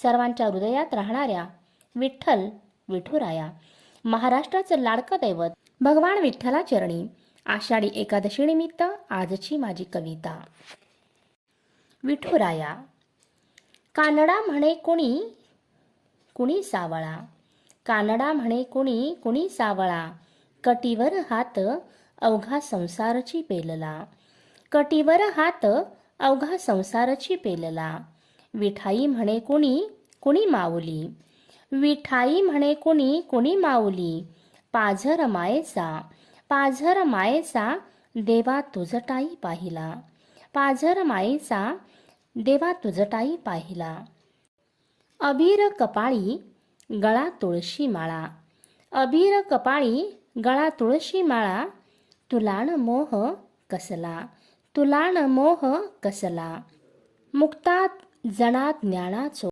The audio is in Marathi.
सर्वांच्या हृदयात राहणाऱ्या विठ्ठल विठुराया, महाराष्ट्राचं लाडकं दैवत भगवान विठ्ठला चरणी आषाढी एकादशी निमित्त आजची माझी कविता. विठुराया. कानडा म्हणे कुणी कुणी सावळा, कानडा म्हणे कुणी कुणी सावळा, कटीवर हात अवघा संसारची पेलला, कटीवर हात अवघा संसारची पेलला. विठाई म्हणे कुणी कुणी माऊली, विठाई म्हणे कुणी कुणी माऊली, पाझर मायेचा पाझर मायेचा देवा तुझटाई पाहिला, पाझर मायेचा देवा तुझटाई पाहिला. अबीर कपाळी गळा तुळशी माळा, अबीर कपाळी गळा तुळशी माळा, तुलान मोह कसला, तुलान मोह कसला. मुक्तात जणात ज्ञानाचो